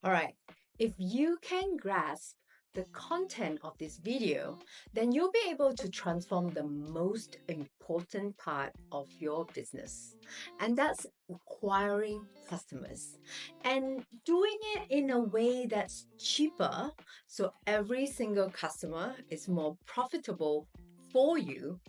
All right, if you can grasp the content of this video, then you'll be able to transform the most important part of your business, and that's acquiring customers and doing it in a way that's cheaper so every single customer is more profitable for you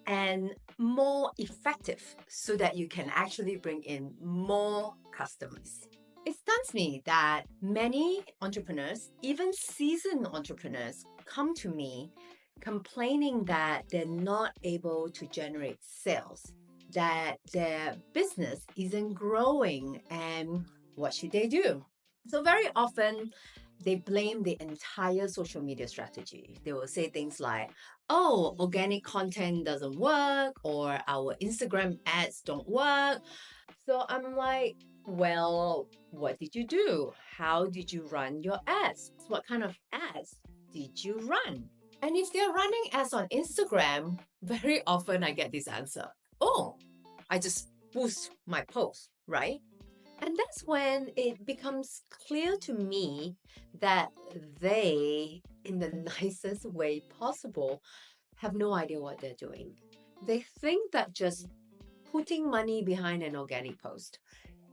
and more effective so that you can actually bring in more customers. It stuns me that many entrepreneurs, even seasoned entrepreneurs, come to me complaining that they're not able to generate sales, that their business isn't growing, and what should they do? So, very often, they blame the entire social media strategy. They will say things like, oh, organic content doesn't work, or our Instagram ads don't work. So I'm like, well, what did you do? How did you run your ads? What kind of ads did you run? And if they're running ads on Instagram, very often I get this answer. Oh, I just boost my post, right? And that's when it becomes clear to me that they, in the nicest way possible, have no idea what they're doing. They think that just putting money behind an organic post,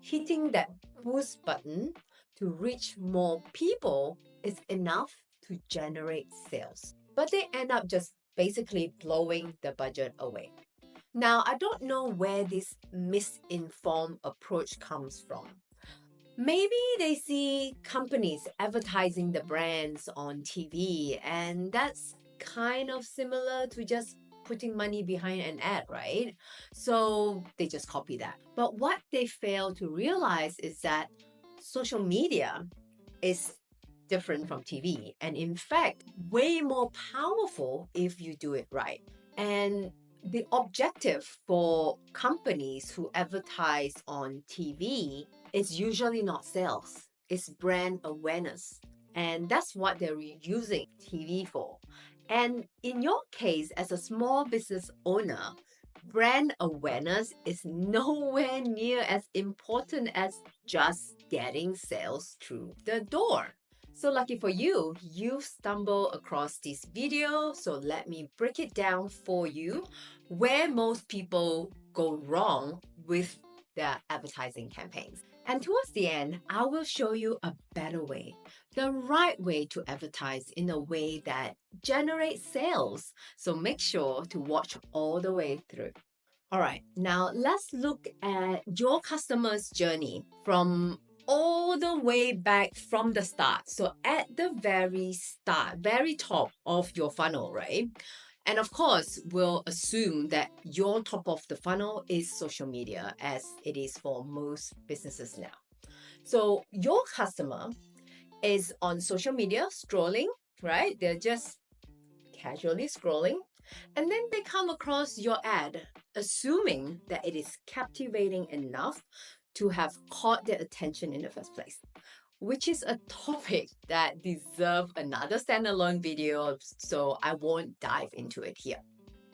hitting that boost button to reach more people is enough to generate sales. But they end up just basically blowing the budget away. Now, I don't know where this misinformed approach comes from. Maybe they see companies advertising the brands on TV, and that's kind of similar to just putting money behind an ad, right? So they just copy that. But what they fail to realize is that social media is different from TV, and in fact, way more powerful if you do it right. And the objective for companies who advertise on TV is usually not sales, it's brand awareness. And that's what they're using TV for. And in your case, as a small business owner, brand awareness is nowhere near as important as just getting sales through the door. So lucky for you, you've stumbled across this video. So let me break it down for you where most people go wrong with their advertising campaigns. And towards the end, I will show you a better way, the right way to advertise in a way that generates sales. So make sure to watch all the way through. All right, now let's look at your customer's journey from all the way back from the start. So at the very start, very top of your funnel, right? And of course, we'll assume that your top of the funnel is social media, as it is for most businesses now. So your customer is on social media scrolling, right? They're just casually scrolling, and then they come across your ad, assuming that it is captivating enough to have caught their attention in the first place, which is a topic that deserves another standalone video, so I won't dive into it here.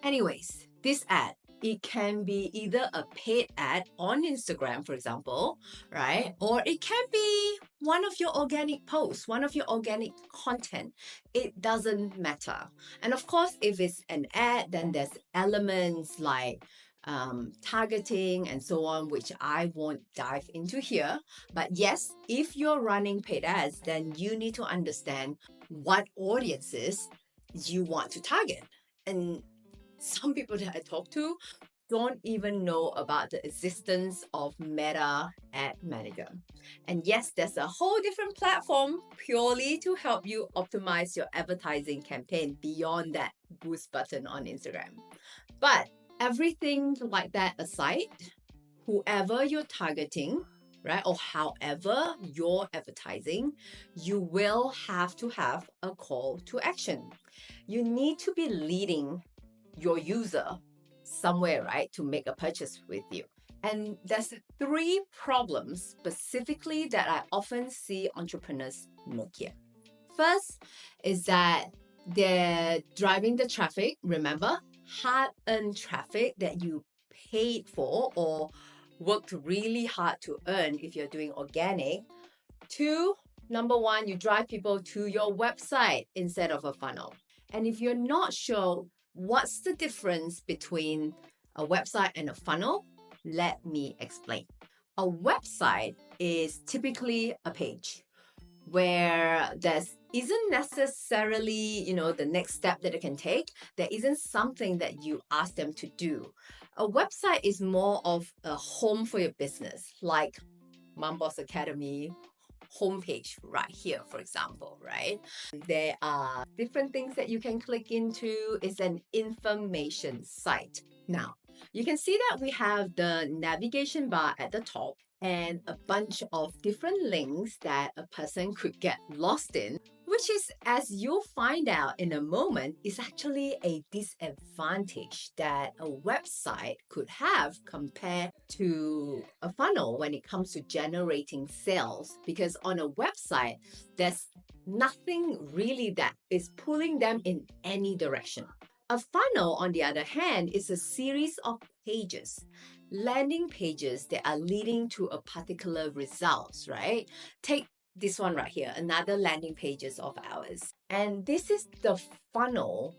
Anyways, this ad, it can be either a paid ad on Instagram, for example, right? Or it can be one of your organic posts, one of your organic content. It doesn't matter. And of course, if it's an ad, then there's elements like targeting and so on, which I won't dive into here. But yes, if you're running paid ads, then you need to understand what audiences you want to target. And some people that I talk to don't even know about the existence of Meta Ad Manager. And yes, there's a whole different platform purely to help you optimize your advertising campaign beyond that boost button on Instagram. But everything like that aside, whoever you're targeting, right, or however you're advertising, you will have to have a call to action. You need to be leading your user somewhere, right, to make a purchase with you. And there's three problems specifically that I often see entrepreneurs make here. First is that they're driving the traffic. Remember, hard-earned traffic that you paid for or worked really hard to earn if you're doing organic, to Number one, you drive people to your website instead of a funnel. And if you're not sure what's the difference between a website and a funnel, let me explain. A website is typically a page where there isn't necessarily, the next step that they can take. There isn't something that you ask them to do. A website is more of a home for your business, like Mombosses Academy homepage right here, for example, right? There are different things that you can click into. It's an information site. Now, you can see that we have the navigation bar at the top and a bunch of different links that a person could get lost in, which is, as you'll find out in a moment, is actually a disadvantage that a website could have compared to a funnel when it comes to generating sales. Because on a website, there's nothing really that is pulling them in any direction. A funnel, on the other hand, is a series of pages, landing pages that are leading to a particular results, right? Take this one right here, another landing pages of ours. And this is the funnel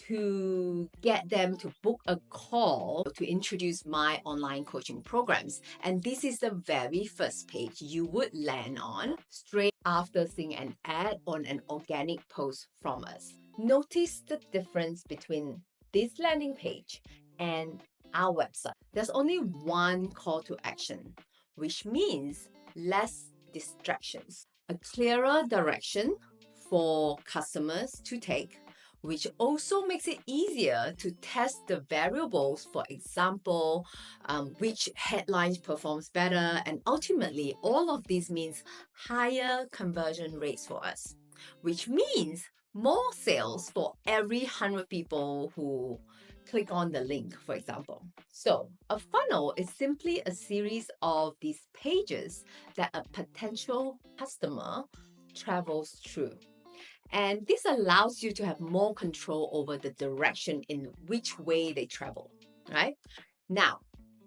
to get them to book a call to introduce my online coaching programs. And this is the very first page you would land on straight after seeing an ad on an organic post from us. Notice the difference between this landing page and our website. There's only one call to action, which means less distractions, a clearer direction for customers to take, which also makes it easier to test the variables, for example, which headlines performs better, and ultimately all of this means higher conversion rates for us, which means more sales for every 100 people who click on the link, for example. So a funnel is simply a series of these pages that a potential customer travels through. And this allows you to have more control over the direction in which way they travel, right? Now,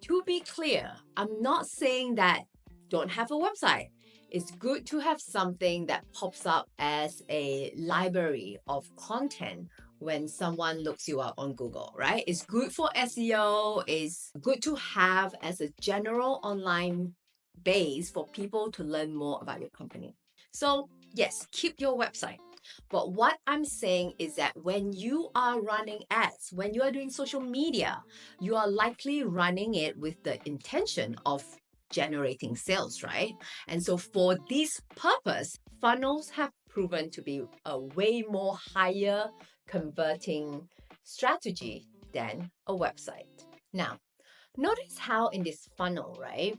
to be clear, I'm not saying that don't have a website. It's good to have something that pops up as a library of content when someone looks you up on Google, right? It's good for SEO. It's good to have as a general online base for people to learn more about your company. So yes, keep your website. But what I'm saying is that when you are running ads, when you are doing social media, you are likely running it with the intention of generating sales, right? And so for this purpose, funnels have proven to be a way more higher converting strategy than a website. Now, notice how in this funnel, right?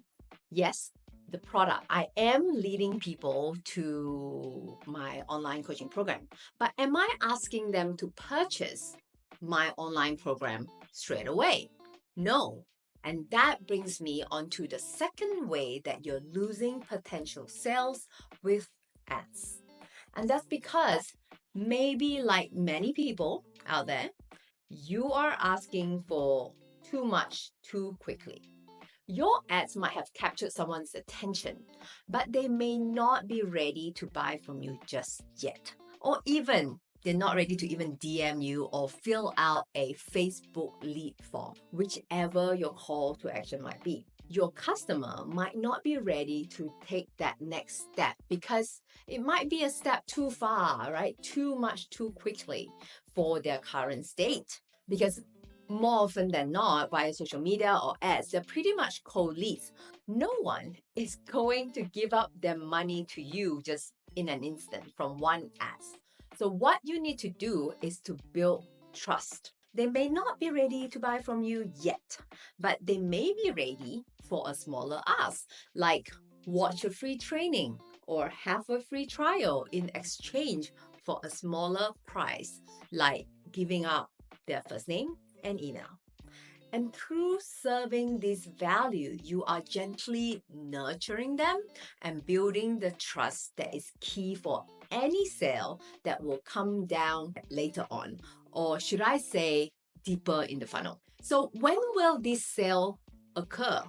Yes, the product. I am leading people to my online coaching program, but am I asking them to purchase my online program straight away? No. And that brings me on to the second way that you're losing potential sales with ads. And that's because maybe like many people out there, you are asking for too much too quickly. Your ads might have captured someone's attention, but they may not be ready to buy from you just yet. Or even they're not ready to even DM you or fill out a Facebook lead form, whichever your call to action might be. Your customer might not be ready to take that next step because it might be a step too far, right? Too much too quickly for their current state. Because more often than not, via social media or ads, they're pretty much cold leads. No one is going to give up their money to you just in an instant from one ad. So what you need to do is to build trust. They may not be ready to buy from you yet, but they may be ready for a smaller ask, like watch a free training or have a free trial in exchange for a smaller price, like giving up their first name and email. And through serving this value, you are gently nurturing them and building the trust that is key for any sale that will come down later on, or should I say, deeper in the funnel. So, when will this sale occur?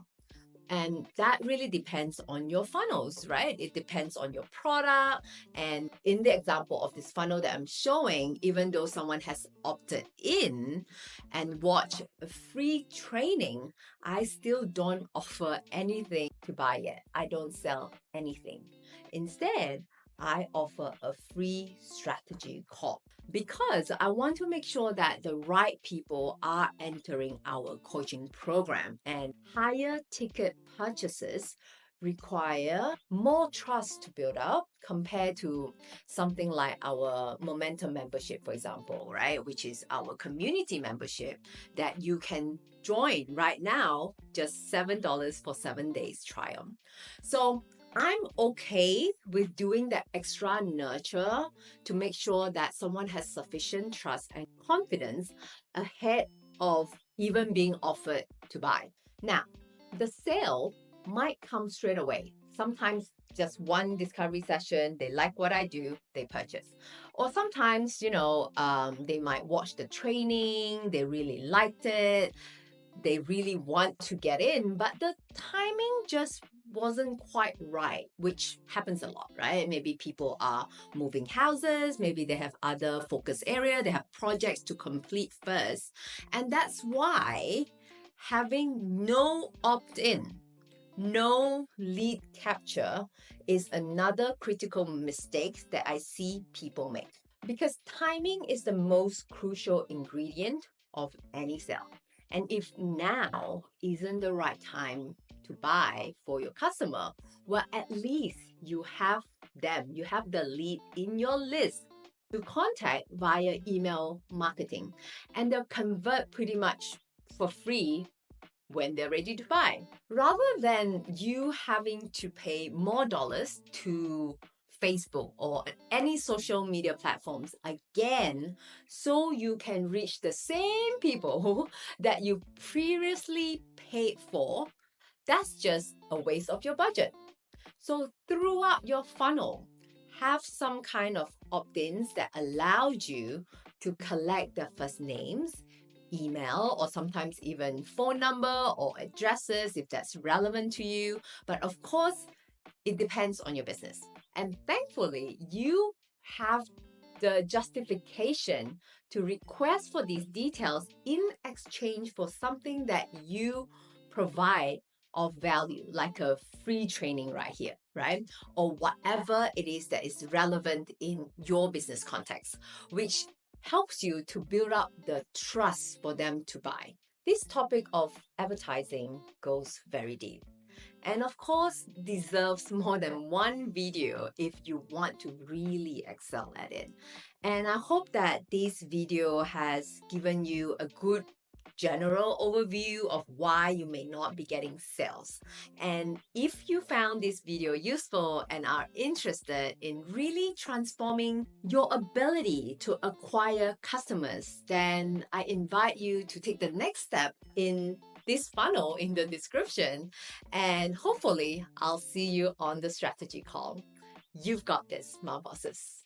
And that really depends on your funnels, right? It depends on your product. And in the example of this funnel that I'm showing, even though someone has opted in and watched a free training, I still don't offer anything to buy yet. I don't sell anything. Instead, I offer a free strategy call because I want to make sure that the right people are entering our coaching program, and higher ticket purchases require more trust to build up compared to something like our momentum membership, for example, right? Which is our community membership that you can join right now, just $7 for 7 days trial. So I'm okay with doing that extra nurture to make sure that someone has sufficient trust and confidence ahead of even being offered to buy. Now, the sale might come straight away. Sometimes just one discovery session, they like what I do, they purchase. Or sometimes, they might watch the training, they really liked it, they really want to get in, but the timing just wasn't quite right, which happens a lot, right? Maybe people are moving houses, maybe they have other focus area, they have projects to complete first. And that's why having no opt-in, no lead capture is another critical mistake that I see people make. Because timing is the most crucial ingredient of any sale. And if now isn't the right time to buy for your customer, well, at least you have them, you have the lead in your list to contact via email marketing, and they'll convert pretty much for free when they're ready to buy, rather than you having to pay more dollars to Facebook or any social media platforms again, so you can reach the same people that you previously paid for. That's just a waste of your budget. So throughout your funnel, have some kind of opt-ins that allowed you to collect their first names, email, or sometimes even phone number or addresses if that's relevant to you. But of course, it depends on your business. And thankfully, you have the justification to request for these details in exchange for something that you provide of value, like a free training right here, right? Or whatever it is that is relevant in your business context, which helps you to build up the trust for them to buy. This topic of advertising goes very deep, and of course deserves more than one video if you want to really excel at it. And I hope that this video has given you a good general overview of why you may not be getting sales. And if you found this video useful and are interested in really transforming your ability to acquire customers, then I invite you to take the next step in this funnel in the description, and hopefully I'll see you on the strategy call. You've got this, Mombosses.